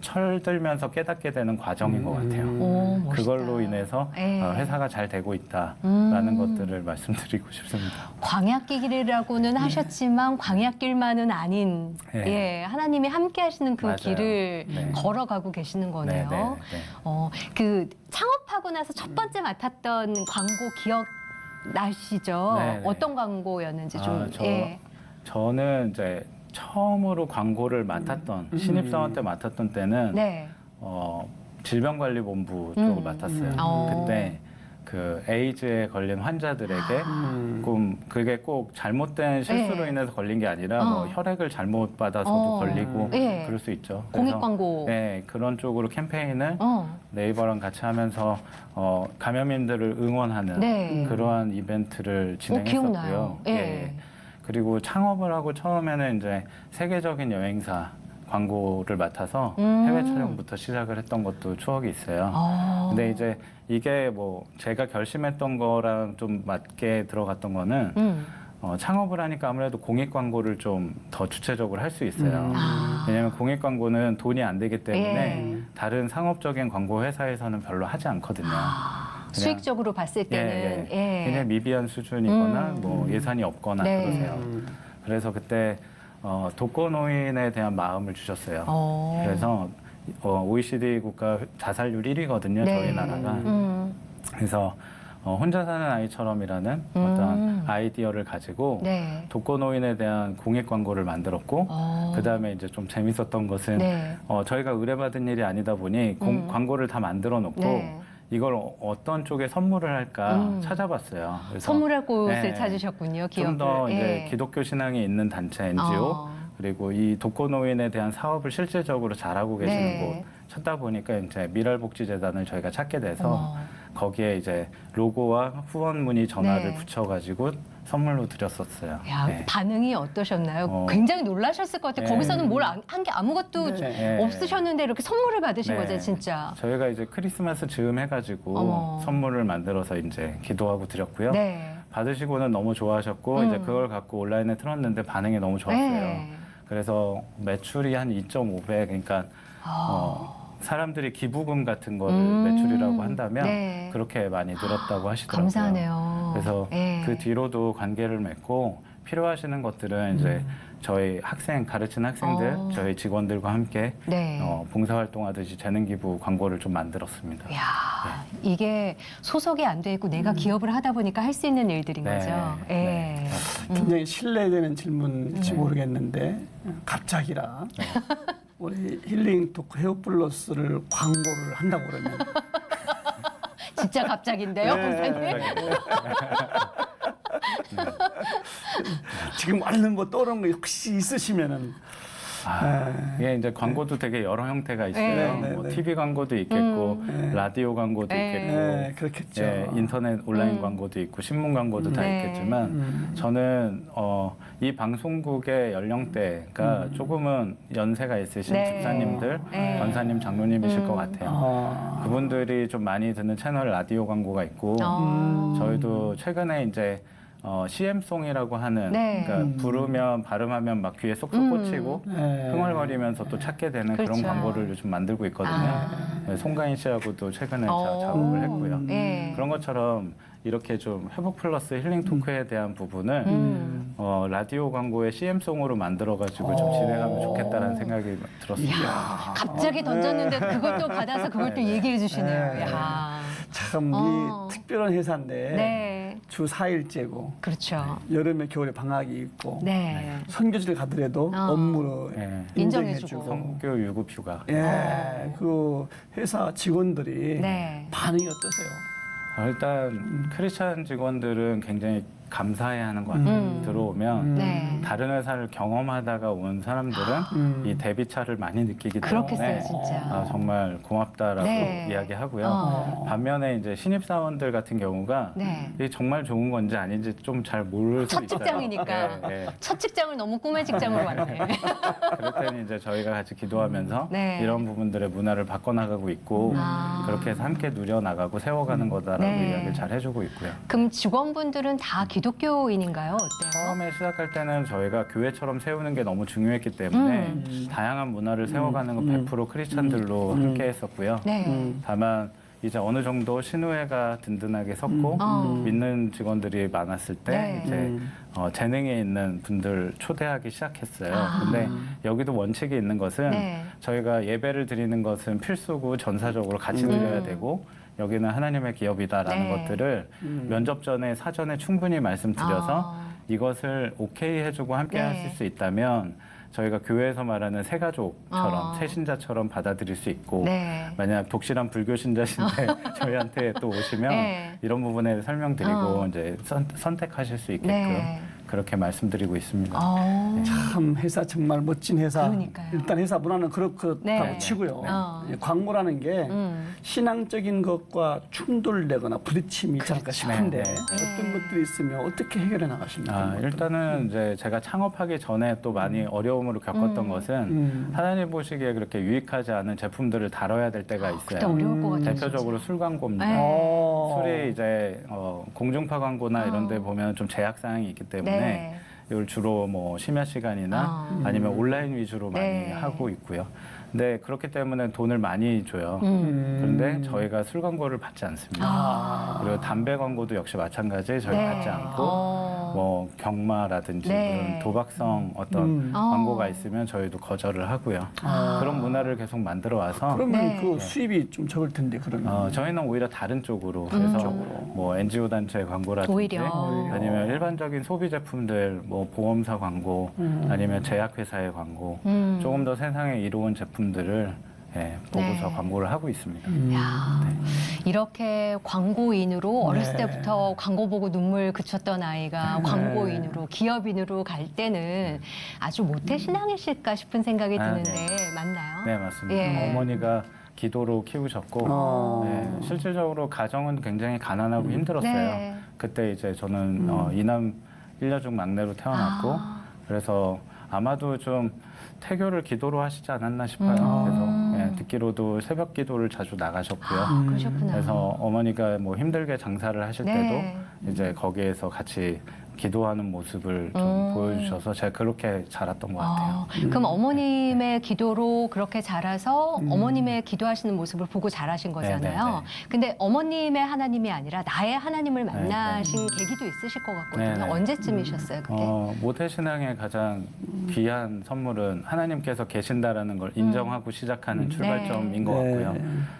철들면서 깨닫게 되는 과정인 것 같아요. 오, 멋있다. 그걸로 인해서 예. 회사가 잘 되고 있다라는 것들을 말씀드리고 싶습니다. 광야길이라고는 하셨지만 광야길만은 아닌 예. 예, 하나님이 함께 하시는 그 맞아요. 길을 네. 걸어가고 계시는 거네요. 네. 그 창업하고 나서 첫 번째 맡았던 광고 기억 나시죠? 네, 네. 어떤 광고였는지 좀. 예. 저는 이제 처음으로 광고를 맡았던 신입사원 때 맡았던 때는 네. 질병관리본부 쪽을 맡았어요. 그때 그 에이즈에 걸린 환자들에게 그게 꼭 잘못된 실수로 네. 인해서 걸린 게 아니라 뭐 혈액을 잘못 받아서도 걸리고 예. 그럴 수 있죠. 공익 그래서 광고. 네, 그런 쪽으로 캠페인을 네이버랑 같이 하면서 감염인들을 응원하는 네. 그러한 이벤트를 진행했었고요. 기억나요. 예. 그리고 창업을 하고 처음에는 이제 세계적인 여행사 광고를 맡아서 해외 촬영부터 시작을 했던 것도 추억이 있어요. 근데 이제 이게 뭐 제가 결심했던 거랑 좀 맞게 들어갔던 거는 창업을 하니까 아무래도 공익 광고를 좀 더 주체적으로 할 수 있어요. 왜냐하면 공익 광고는 돈이 안 되기 때문에 예. 다른 상업적인 광고 회사에서는 별로 하지 않거든요. 수익적으로 봤을 때는 그냥 미비한 수준이거나 뭐 예산이 없거나 네. 그러세요. 그래서 그때 독거노인에 대한 마음을 주셨어요. 그래서 OECD 국가 자살률 1위거든요. 네. 저희 나라가. 그래서 혼자 사는 아이처럼이라는 어떤 아이디어를 가지고 네. 독거노인에 대한 공익 광고를 만들었고 그다음에 이제 좀 재밌었던 것은 네. 저희가 의뢰받은 일이 아니다 보니 광고를 다 만들어 놓고 네. 이걸 어떤 쪽에 선물을 할까 찾아봤어요. 그래서 선물할 곳을 네. 찾으셨군요. 기업을. 좀 더 이제 예. 기독교 신앙이 있는 단체 NGO 그리고 이 독거노인에 대한 사업을 실질적으로 잘하고 계시는 네. 곳 찾다 보니까 이제 미랄복지재단을 저희가 찾게 돼서 거기에 이제 로고와 후원 문의 전화를 네. 붙여가지고 선물로 드렸었어요. 야, 네. 반응이 어떠셨나요? 어. 굉장히 놀라셨을 것 같아요. 네. 거기서는 뭘 한 게 아무것도 네. 없으셨는데 이렇게 선물을 받으신 네. 거죠, 진짜. 저희가 이제 크리스마스 즈음 해가지고 어머. 선물을 만들어서 이제 기도하고 드렸고요. 네. 받으시고는 너무 좋아하셨고 이제 그걸 갖고 온라인에 틀었는데 반응이 너무 좋았어요. 네. 그래서 매출이 한 2.5배 그러니까 사람들이 기부금 같은 거를 매출이라고 한다면 네. 그렇게 많이 늘었다고 하시더라고요. 감사하네요. 그래서 예. 그 뒤로도 관계를 맺고 필요하시는 것들은 이제 저희 가르치는 학생들, 저희 직원들과 함께 네. 봉사활동하듯이 재능기부 광고를 좀 만들었습니다. 야, 이게 소속이 안 돼 있고 내가 기업을 하다 보니까 할 수 있는 일들인 네. 거죠. 예. 네. 굉장히 신뢰되는 질문일지 모르겠는데 갑자기라 우리 힐링 토크 헤어플러스를 광고를 한다고 그러면 진짜 갑자기인데요, 목사님? 지금 얼른 뭐 떠오르는 거 혹시 있으시면은 이게 이제 광고도 되게 여러 형태가 있어요. 네, 뭐 네. TV 광고도 있겠고, 라디오 광고도 있겠고, 네, 그렇겠죠. 인터넷 온라인 광고도 있고, 신문 광고도 다 네. 있겠지만, 저는 이 방송국의 연령대가 조금은 연세가 있으신 네. 집사님들, 네. 권사님, 장로님이실 것 같아요. 그분들이 좀 많이 듣는 채널 라디오 광고가 있고, 저희도 최근에 이제 CM송이라고 하는 네. 그러니까 부르면 발음하면 막 귀에 쏙쏙 꽂히고 흥얼거리면서 또 찾게 되는 그런 그렇죠. 광고를 요즘 만들고 있거든요. 네, 송가인 씨하고도 최근에 작업을 했고요. 네. 그런 것처럼 이렇게 좀 회복 플러스 힐링 토크에 대한 부분을 라디오 광고의 CM송으로 만들어가지고 좀 진행하면 좋겠다라는 생각이 들었습니다. 갑자기 던졌는데 그걸 또 받아서 그걸 또 얘기해 주시네요. 네. 야. 참 이 특별한 회사인데 네. 주 4일째고 그렇죠. 여름에 겨울에 방학이 있고 네. 선교지를 가더라도 업무로 네. 인정해주고. 성교 유급 휴가. 예, 그 회사 직원들이 네. 반응이 어떠세요? 일단 크리스찬 직원들은 굉장히 감사해야 하는 것 같아요. 들어오면 네. 다른 회사를 경험하다가 온 사람들은 이 대비차를 많이 느끼기 때문에 그렇겠어요, 진짜. 정말 고맙다라고 네. 이야기하고요. 반면에 이제 신입사원들 같은 경우가 네. 이게 정말 좋은 건지 아닌지 좀 잘 모를 수 첫 있어요. 직장이니까. 네, 네. 첫 직장을 너무 꿈의 직장으로 왔네. 그럴 때는 이제 저희가 같이 기도하면서 네. 이런 부분들의 문화를 바꿔나가고 있고 그렇게 해서 함께 누려나가고 세워가는 거다라고 네. 이야기를 잘 해주고 있고요. 그럼 직원분들은 다 기독교인인가요? 어때요? 처음에 시작할 때는 저희가 교회처럼 세우는 게 너무 중요했기 때문에 다양한 문화를 세워가는 건 100% 크리스찬들로 함께 했었고요. 네. 다만 이제 어느 정도 신우회가 든든하게 섰고 믿는 직원들이 많았을 때 네. 이제 재능에 있는 분들 초대하기 시작했어요. 근데 여기도 원칙이 있는 것은 네. 저희가 예배를 드리는 것은 필수고 전사적으로 같이 드려야 되고 여기는 하나님의 기업이다라는 네. 것들을 면접 전에 사전에 충분히 말씀드려서 아. 이것을 오케이 해주고 함께 네. 하실 수 있다면 저희가 교회에서 말하는 새가족처럼 새신자처럼 받아들일 수 있고 네. 만약 독실한 불교 신자신데 저희한테 또 오시면 네. 이런 부분에 설명드리고 이제 선택하실 수 있게끔 네. 그렇게 말씀드리고 있습니다. 참 회사 정말 멋진 회사. 그러니까요. 일단 회사 문화는 그렇다고 네. 치고요. 어. 예, 광고라는 게 신앙적인 것과 충돌되거나 부딪힘이 있지 않을까 싶은데 네, 네. 어떤 것들이 있으면 어떻게 해결해 나가십니까? 일단은 이제 제가 창업하기 전에 또 많이 어려움으로 겪었던 것은 하나님 보시기에 그렇게 유익하지 않은 제품들을 다뤄야 될 때가 있어요. 그때 어려울 것 같아요. 대표적으로 술 광고입니다. 네. 술이 이제 공중파 광고나 이런 데 보면 좀 제약 사항이 있기 때문에 네. 이걸 주로 뭐 심야 시간이나 아니면 온라인 위주로 많이 네. 하고 있고요. 근데 그렇기 때문에 돈을 많이 줘요. 그런데 저희가 술 광고를 받지 않습니다. 그리고 담배 광고도 역시 마찬가지 저희 네. 받지 않고 뭐 경마라든지 네. 그런 도박성 어떤 광고가 있으면 저희도 거절을 하고요. 그런 문화를 계속 만들어 와서 그러면 네. 그 수입이 좀 적을 텐데 그러면 저희는 오히려 다른 쪽으로 해서 뭐 NGO 단체 광고라든지 오히려. 아니면 일반적인 소비 제품들 뭐 보험사 광고 아니면 제약회사의 광고 조금 더 세상에 이로운 제품들을 보고서 네. 광고를 하고 있습니다. 야, 이렇게 광고인으로 어렸을 네. 때부터 광고 보고 눈물 그쳤던 아이가 광고인으로 기업인으로 갈 때는 아주 모태 신앙이실까 싶은 생각이 드는데 맞나요? 네, 맞습니다. 예. 어머니가 기도로 키우셨고 실질적으로 가정은 굉장히 가난하고 힘들었어요. 네. 그때 이제 저는 이남 1녀 중 막내로 태어났고 그래서 아마도 좀 태교를 기도로 하시지 않았나 싶어요. 그래서 듣기로도 새벽 기도를 자주 나가셨고요. 그러셨구나. 그래서 어머니가 뭐 힘들게 장사를 하실 네. 때도 이제 거기에서 같이 기도하는 모습을 좀 보여주셔서 제가 그렇게 자랐던 것 같아요. 그럼 어머님의 기도로 그렇게 자라서 어머님의 기도하시는 모습을 보고 자라신 거잖아요. 네, 네, 네. 근데 어머님의 하나님이 아니라 나의 하나님을 만나신 계기도 있으실 것 같거든요. 네, 네. 언제쯤이셨어요, 그게? 모태신앙의 가장 귀한 선물은 하나님께서 계신다라는 걸 인정하고 시작하는 출발점인 것 같고요.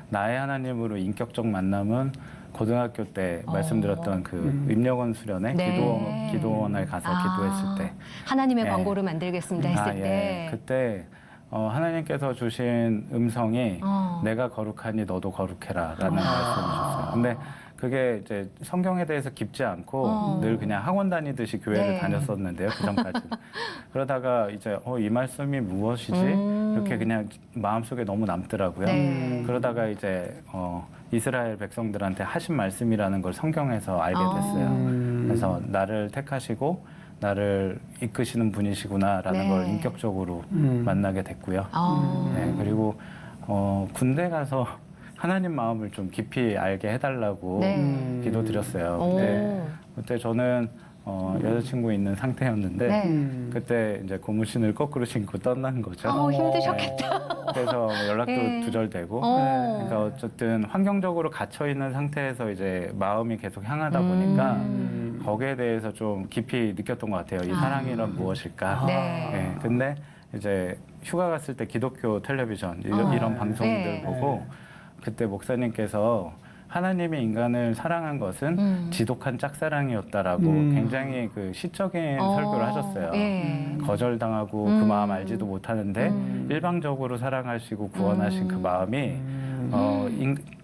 나의 하나님으로 인격적 만남은 고등학교 때 말씀드렸던 그 임력원 수련회 네. 기도원에 가서 기도했을 때 하나님의 네. 광고를 만들겠습니다 했을 때. 그때 하나님께서 주신 음성이 어. 내가 거룩하니 너도 거룩해라라는 말씀이셨어요. 근데 그게 이제 성경에 대해서 깊지 않고 늘 그냥 학원 다니듯이 교회를 네. 다녔었는데요. 그 전까지. 그러다가 이제 이 말씀이 무엇이지? 이렇게 그냥 마음속에 너무 남더라고요. 네. 그러다가 이제 이스라엘 백성들한테 하신 말씀이라는 걸 성경에서 알게 됐어요. 그래서 나를 택하시고 나를 이끄시는 분이시구나라는 네. 걸 인격적으로 만나게 됐고요. 네, 그리고 군대 가서 하나님 마음을 좀 깊이 알게 해달라고 네. 기도드렸어요. 오. 그때 저는 여자친구 있는 상태였는데 네. 그때 이제 고무신을 거꾸로 신고 떠난 거죠. 힘드셨겠다. 그래서 연락도 네. 두절되고. 어. 그러니까 어쨌든 환경적으로 갇혀 있는 상태에서 이제 마음이 계속 향하다 보니까 거기에 대해서 좀 깊이 느꼈던 것 같아요. 이 사랑이란 무엇일까? 네. 네, 근데 이제 휴가 갔을 때 기독교 텔레비전 이런 방송들 네. 보고 그때 목사님께서 하나님이 인간을 사랑한 것은 지독한 짝사랑이었다라고 굉장히 그 시적인 설교를 하셨어요. 예. 거절당하고 그 마음 알지도 못하는데 일방적으로 사랑하시고 구원하신 그 마음이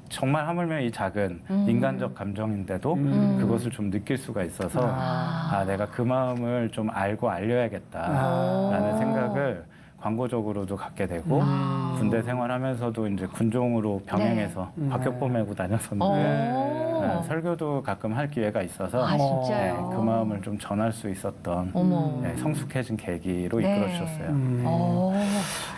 정말 하물며 이 작은 인간적 감정인데도 그것을 좀 느낄 수가 있어서 내가 그 마음을 좀 알고 알려야겠다라는 생각을 광고적으로도 갖게 되고 군대 생활하면서도 이제 군종으로 병행해서 박격포 메고 다녔었는데 설교도 가끔 할 기회가 있어서 진짜요? 그 마음을 좀 전할 수 있었던 성숙해진 계기로 네. 이끌어 주셨어요.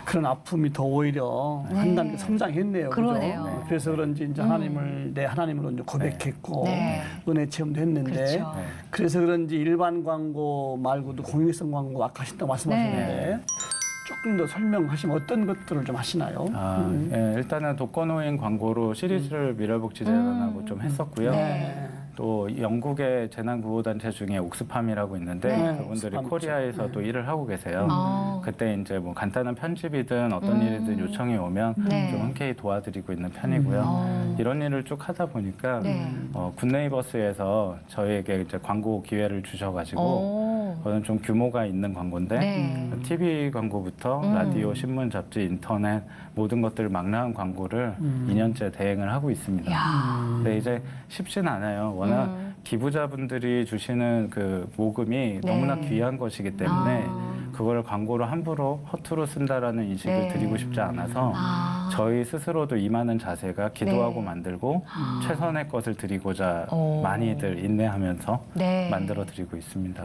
그런 아픔이 더 오히려 한 단계 성장했네요. 그죠? 그러네요. 네. 그래서 그런지 이제 하나님을 내 하나님으로 이제 고백했고 네. 은혜 체험도 했는데 그렇죠. 네. 그래서 그런지 일반 광고 말고도 공익성 광고 아까 하신다고 말씀하셨는데 조금 더 설명하시면 어떤 것들을 좀 하시나요? 일단은 독거노인 광고로 시리즈를 미래복지재단하고 좀 했었고요. 네. 또 영국의 재난구호단체 중에 옥스팜이라고 있는데 네. 그분들이 옥스팜 코리아에서도 일을 하고 계세요. 어. 그때 이제 뭐 간단한 편집이든 어떤 일이든 요청이 오면 네. 좀 흔쾌히 도와드리고 있는 편이고요. 이런 일을 쭉 하다 보니까 네. 굿네이버스에서 저희에게 이제 광고 기회를 주셔가지고 그건 좀 규모가 있는 광고인데 네. TV 광고부터 라디오, 신문, 잡지, 인터넷 모든 것들을 망라한 광고를 2년째 대행을 하고 있습니다. 근데 이제 쉽진 않아요. 워낙 기부자분들이 주시는 그 모금이 네. 너무나 귀한 것이기 때문에 그걸 광고로 함부로 허투루 쓴다라는 인식을 네. 드리고 싶지 않아서 저희 스스로도 임하는 자세가 기도하고 네. 만들고 최선의 것을 드리고자 오. 많이들 인내하면서 네. 만들어 드리고 있습니다.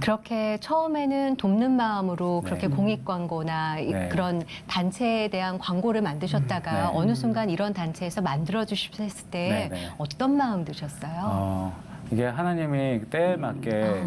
그렇게 처음에는 돕는 마음으로 그렇게 공익 광고나 네. 그런 단체에 대한 광고를 만드셨다가 네. 어느 순간 이런 단체에서 만들어 주셨을 때 네, 네. 어떤 마음 드셨어요? 이게 하나님이 때에 맞게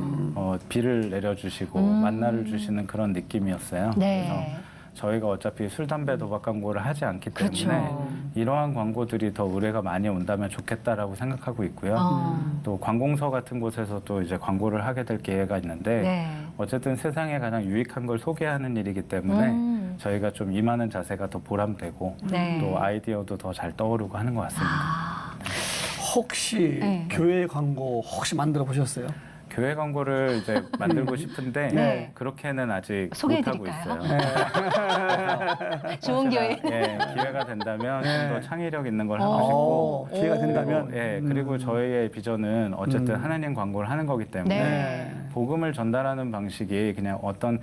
비를 내려주시고 만나를 주시는 그런 느낌이었어요. 네. 그래서 저희가 어차피 술, 담배, 도박 광고를 하지 않기 때문에 그렇죠. 이러한 광고들이 더 의뢰가 많이 온다면 좋겠다라고 생각하고 있고요. 또 관공서 같은 곳에서도 이제 광고를 하게 될 기회가 있는데 네. 어쨌든 세상에 가장 유익한 걸 소개하는 일이기 때문에 저희가 좀 임하는 자세가 더 보람되고 네. 또 아이디어도 더 잘 떠오르고 하는 것 같습니다. 혹시 네. 교회 광고 혹시 만들어 보셨어요? 교회 광고를 이제 만들고 싶은데 네. 그렇게는 아직 못하고 소개해드릴까요? 있어요. 좋은 교회. 예, 기회가 된다면 좀 더 창의력 있는 걸 하고 싶고 기회가 된다면 그리고 저희의 비전은 어쨌든 하나님 광고를 하는 거기 때문에 네. 복음을 전달하는 방식이 그냥 어떤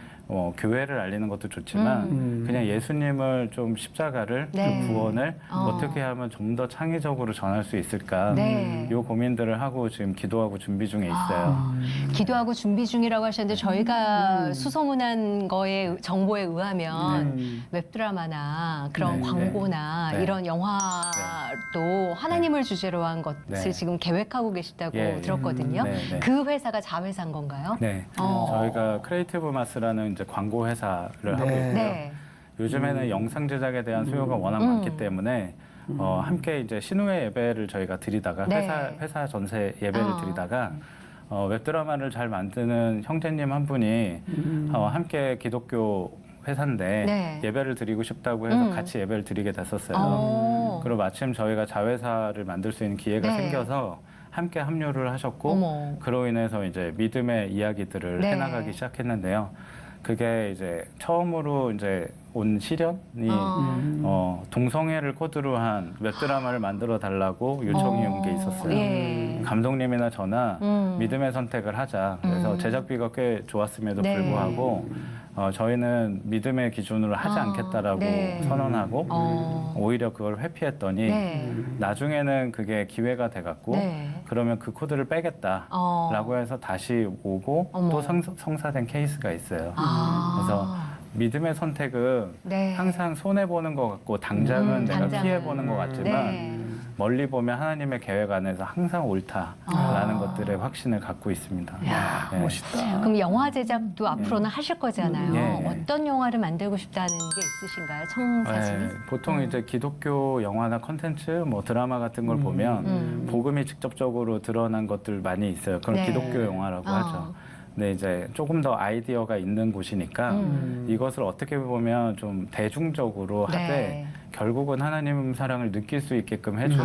교회를 알리는 것도 좋지만 그냥 예수님을 좀 십자가를 네. 그 구원을 어떻게 하면 좀 더 창의적으로 전할 수 있을까 네. 이 고민들을 하고 지금 기도하고 준비 중에 있어요. 기도하고 준비 중이라고 하셨는데 저희가 수소문한 거에 정보에 의하면 웹드라마나 그런 네, 광고나 네. 이런 영화도 하나님을 주제로 한 것을 네. 지금 계획하고 계시다고 예, 예. 들었거든요. 네, 네. 그 회사가 자회사인 건가요? 네, 저희가 크리에이티브 마스라는 이제 광고 회사를 하고 있고요. 네. 요즘에는 영상 제작에 대한 수요가 워낙 많기 때문에 함께 이제 신우회 예배를 저희가 드리다가 네. 회사 전세 예배를 드리다가 웹드라마를 잘 만드는 형제님 한 분이 함께 기독교 회사인데 네. 예배를 드리고 싶다고 해서 같이 예배를 드리게 됐었어요. 그리고 마침 저희가 자회사를 만들 수 있는 기회가 네. 생겨서 함께 합류를 하셨고 어머. 그로 인해서 이제 믿음의 이야기들을 네. 해나가기 시작했는데요. 그게 이제 처음으로 이제 온 시련이 동성애를 코드로 한 웹 드라마를 만들어 달라고 요청이 온 게 있었어요. 예. 감독님이나 저나 믿음의 선택을 하자. 그래서 제작비가 꽤 좋았음에도 네. 불구하고 저희는 믿음의 기준으로 하지 않겠다라고 네. 선언하고 오히려 그걸 회피했더니 네. 나중에는 그게 기회가 돼갖고 네. 그러면 그 코드를 빼겠다라고 해서 다시 오고 어머. 또 성사된 케이스가 있어요. 아. 그래서 믿음의 선택은 네. 항상 손해보는 것 같고 당장은 내가 당장은. 피해보는 것 같지만 네. 멀리 보면 하나님의 계획 안에서 항상 옳다라는 것들의 확신을 갖고 있습니다. 야, 네. 멋있다. 그럼 영화 제작도 앞으로는 하실 거잖아요. 예, 예. 어떤 영화를 만들고 싶다는 게 있으신가요? 청사진이? 네, 보통 이제 기독교 영화나 컨텐츠, 뭐 드라마 같은 걸 보면 복음이 직접적으로 드러난 것들 많이 있어요. 그건 네. 기독교 영화라고 하죠. 근데 이제 조금 더 아이디어가 있는 곳이니까 이것을 어떻게 보면 좀 대중적으로 하되 네. 결국은 하나님 사랑을 느낄 수 있게끔 해주는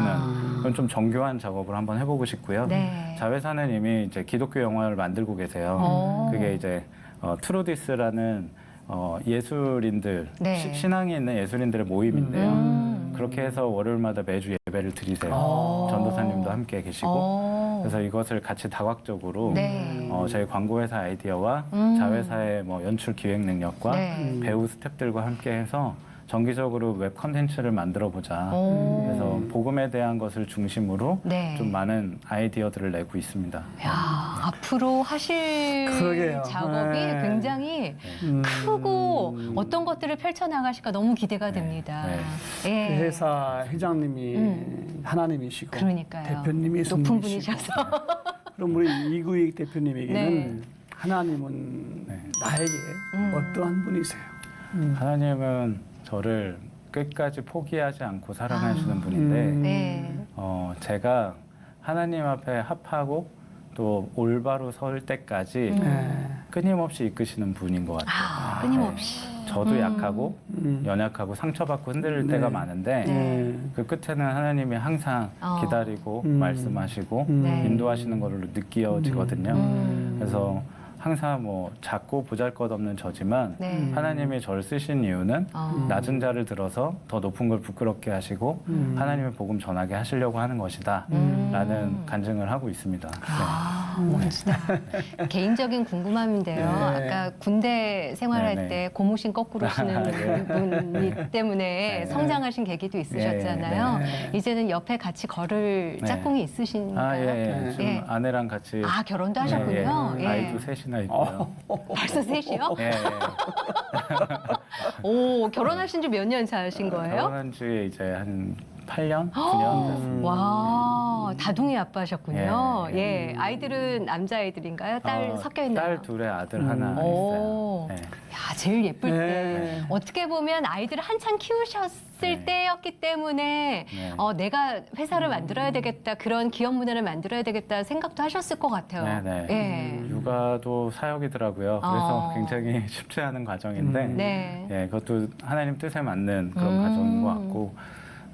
그런 좀 정교한 작업을 한번 해보고 싶고요. 네. 자회사는 이미 이제 기독교 영화를 만들고 계세요. 그게 이제 트루디스라는 예술인들, 네. 신앙이 있는 예술인들의 모임인데요. 그렇게 해서 월요일마다 매주 예배를 드리세요. 전도사님도 함께 계시고. 그래서 이것을 같이 다각적으로 네. 저희 광고회사 아이디어와 자회사의 뭐 연출 기획 능력과 네. 배우 스태프들과 함께해서 정기적으로 웹 컨텐츠를 만들어 보자. 오. 그래서 복음에 대한 것을 중심으로 네. 좀 많은 아이디어들을 내고 있습니다. 야, 앞으로 하실 그러게요. 작업이 네. 굉장히 크고 어떤 것들을 펼쳐나가실까 너무 기대가 됩니다. 네. 예. 그 회사 회장님이 하나님이시고 그러니까요. 대표님이 높은 성부이시고. 분이셔서. 그럼 우리 이구익 대표님에게는 네. 하나님은 네. 나에게 어떠한 분이세요? 하나님은 저를 끝까지 포기하지 않고 사랑하시는 분인데 네. 제가 하나님 앞에 합하고 또 올바로 설 때까지 네. 끊임없이 이끄시는 분인 것 같아요. 끊임없이. 저도 약하고 연약하고 상처받고 흔들릴 때가 많은데 네. 그 끝에는 하나님이 항상 기다리고 말씀하시고 네. 인도하시는 걸로 느껴지거든요. 그래서 항상 뭐 작고 보잘것없는 저지만 네. 하나님이 저를 쓰신 이유는 낮은 자를 들어서 더 높은 걸 부끄럽게 하시고 하나님의 복음 전하게 하시려고 하는 것이다 라는 간증을 하고 있습니다. 아, 멋지다. 개인적인 궁금함인데요. 네. 아까 군대 생활할 네, 네. 때 고무신 거꾸로 신는 네. 분이 때문에 네. 성장하신 계기도 있으셨잖아요. 네. 이제는 옆에 같이 걸을 네. 짝꿍이 있으신가요? 예. 지금 예. 아내랑 같이 아, 결혼도 하셨군요. 예. 아이도 셋이나 있고요. 벌써 셋이요? 예. 오, 결혼하신 지 몇 년 차신 거예요? 결혼한 지 이제 한 8년, 9년 됐습니다. 와, 다둥이 아빠셨군요. 예. 예. 아이들은 남자아이들인가요? 딸 섞여 있나요? 딸 둘에 아들 하나 오. 있어요. 네. 야, 제일 예쁠 네. 때 어떻게 보면 아이들을 한창 키우셨을 때였기 때문에 네. 내가 회사를 만들어야 되겠다, 그런 기업 문화를 만들어야 되겠다 생각도 하셨을 것 같아요. 네. 예. 육아도 사역이더라고요. 그래서 어. 굉장히 쉽지 않은 과정인데 네. 예, 그것도 하나님 뜻에 맞는 그런 과정인 것 같고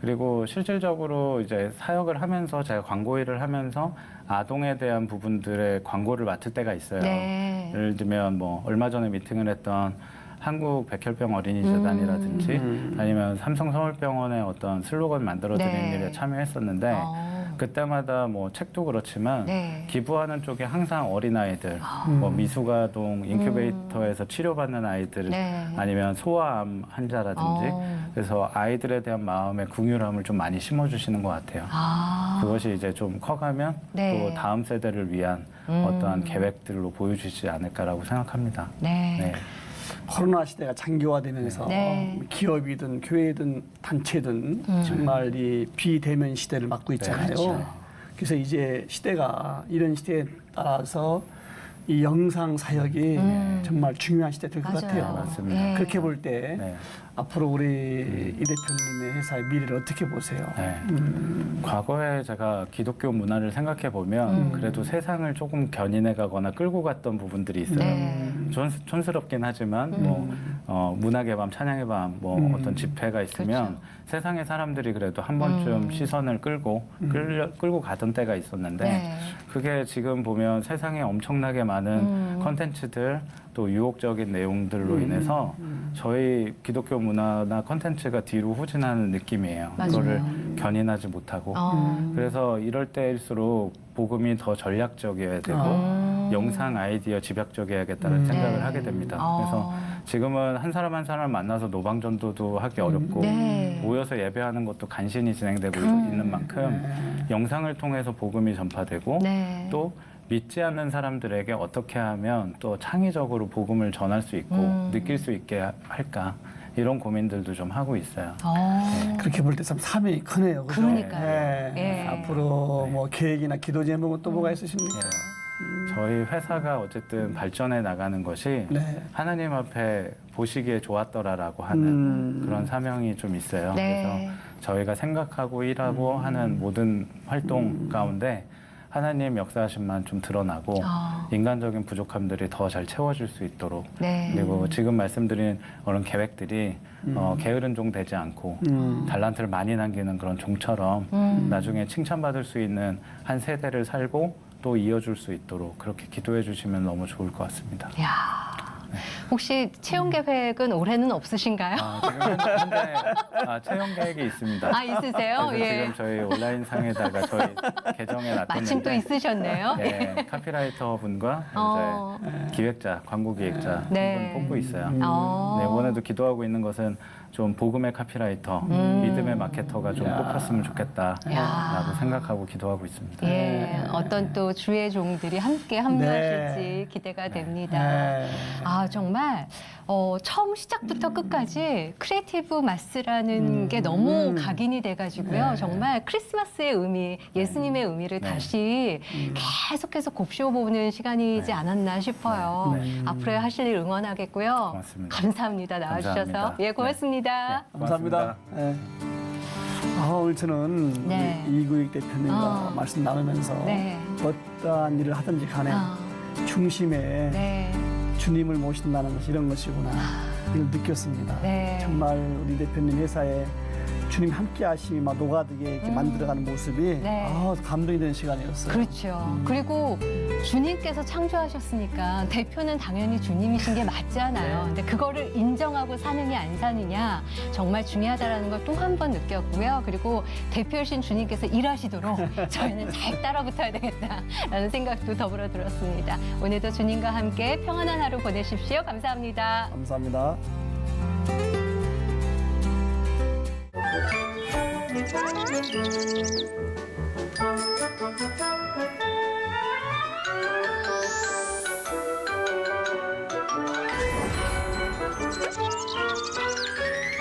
그리고 실질적으로 이제 사역을 하면서 제가 광고 일을 하면서 아동에 대한 부분들의 광고를 맡을 때가 있어요. 네. 예를 들면 뭐 얼마 전에 미팅을 했던 한국 백혈병 어린이 재단이라든지 아니면 삼성 서울병원의 어떤 슬로건 만들어드리는 네. 일에 참여했었는데 그때마다 뭐 책도 그렇지만 네. 기부하는 쪽에 항상 어린아이들, 뭐 미숙아동 인큐베이터에서 치료받는 아이들 네. 아니면 소아암 환자라든지 그래서 아이들에 대한 마음의 긍휼함을 좀 많이 심어주시는 것 같아요. 아. 그것이 이제 좀 커가면 네. 또 다음 세대를 위한 어떠한 계획들로 보여주지 않을까라고 생각합니다. 네. 네. 코로나 시대가 장기화되면서 네. 기업이든 교회든 단체든 정말 이 비대면 시대를 맞고 있잖아요. 네, 그렇죠. 그래서 이제 시대가 이런 시대에 따라서 이 영상 사역이 정말 중요한 시대 될 것 맞아요. 같아요. 맞습니다. 예. 그렇게 볼 때 네. 앞으로 우리 이 대표님의 회사의 미래를 어떻게 보세요? 네. 과거에 제가 기독교 문화를 생각해 보면 그래도 세상을 조금 견인해 가거나 끌고 갔던 부분들이 있어요. 네. 촌스럽긴 하지만 뭐 문학의 밤, 찬양의 밤, 뭐 어떤 집회가 있으면 그렇죠. 세상의 사람들이 그래도 한 번쯤 시선을 끌고 가던 때가 있었는데 네. 그게 지금 보면 세상에 엄청나게 많은 컨텐츠들, 또 유혹적인 내용들로 인해서 저희 기독교 문화나 콘텐츠가 뒤로 후진하는 느낌이에요. 맞아요. 그거를 견인하지 못하고. 어. 그래서 이럴 때일수록 복음이 더 전략적이어야 되고 영상 아이디어 집약적이어야겠다는 생각을 하게 됩니다. 그래서 지금은 한 사람 한 사람 만나서 노방전도도 하기 어렵고 네. 모여서 예배하는 것도 간신히 진행되고 있는 만큼 영상을 통해서 복음이 전파되고 네. 또 믿지 않는 사람들에게 어떻게 하면 또 창의적으로 복음을 전할 수 있고 느낄 수 있게 할까 이런 고민들도 좀 하고 있어요. 그렇게 볼 때 참 사명이 크네요. 그죠? 그러니까요. 예. 예. 앞으로 뭐 계획이나 기도 제목은 또 뭐가 있으십니까? 저희 회사가 어쨌든 발전해 나가는 것이 네. 하나님 앞에 보시기에 좋았더라라고 하는 그런 사명이 좀 있어요. 네. 그래서 저희가 생각하고 일하고 하는 모든 활동 가운데 하나님 역사하심만 좀 드러나고 인간적인 부족함들이 더 잘 채워질 수 있도록 네. 그리고 지금 말씀드린 그런 계획들이 게으른 종 되지 않고 달란트를 많이 남기는 그런 종처럼 나중에 칭찬받을 수 있는 한 세대를 살고 또 이어줄 수 있도록 그렇게 기도해 주시면 너무 좋을 것 같습니다. 야. 혹시 채용 계획은 올해는 없으신가요? 지금 현재 채용 계획이 있습니다. 아, 있으세요? 그래서 예. 지금 저희 온라인 상에다가 저희 계정에 놨는데 마침 또 있으셨네요. 네, 카피라이터 분과 어. 이제 기획자, 광고 기획자 네. 분 뽑고 있어요. 어. 네, 이번에도 기도하고 있는 것은 좀 복음의 카피라이터, 믿음의 마케터가 좀 뽑혔으면 좋겠다라고 생각하고 기도하고 있습니다. 예, 어떤 또 주의 종들이 함께 합류하실지 네. 기대가 됩니다. 네. 아, 정말 처음 시작부터 끝까지 크리에이티브 마스라는 게 너무 각인이 돼가지고요. 네. 정말 크리스마스의 의미, 예수님의 의미를 네. 다시 계속해서 곱씹어보는 시간이지 않았나 싶어요. 네. 앞으로 하실 일 응원하겠고요. 고맙습니다. 감사합니다. 나와주셔서. 감사합니다. 예, 고맙습니다. 감사합니다. 네. 오늘 저는 네. 우리 이구익 대표님과 말씀 나누면서 네. 어떠한 일을 하든지 간에 중심에 네. 주님을 모신다는 것이 이런 것이구나 이걸 느꼈습니다. 네. 정말 우리 대표님 회사에 주님 함께 하심이 막 녹아들게 이렇게 만들어가는 모습이 네. 감동이 되는 시간이었어요. 그렇죠. 그리고 주님께서 창조하셨으니까 대표는 당연히 주님이신 게 맞잖아요. 근데 그거를 인정하고 사느냐 안 사느냐 정말 중요하다라는 걸 또 한 번 느꼈고요. 그리고 대표이신 주님께서 일하시도록 저희는 잘 따라 붙어야 되겠다라는 생각도 더불어 들었습니다. 오늘도 주님과 함께 평안한 하루 보내십시오. 감사합니다. 감사합니다.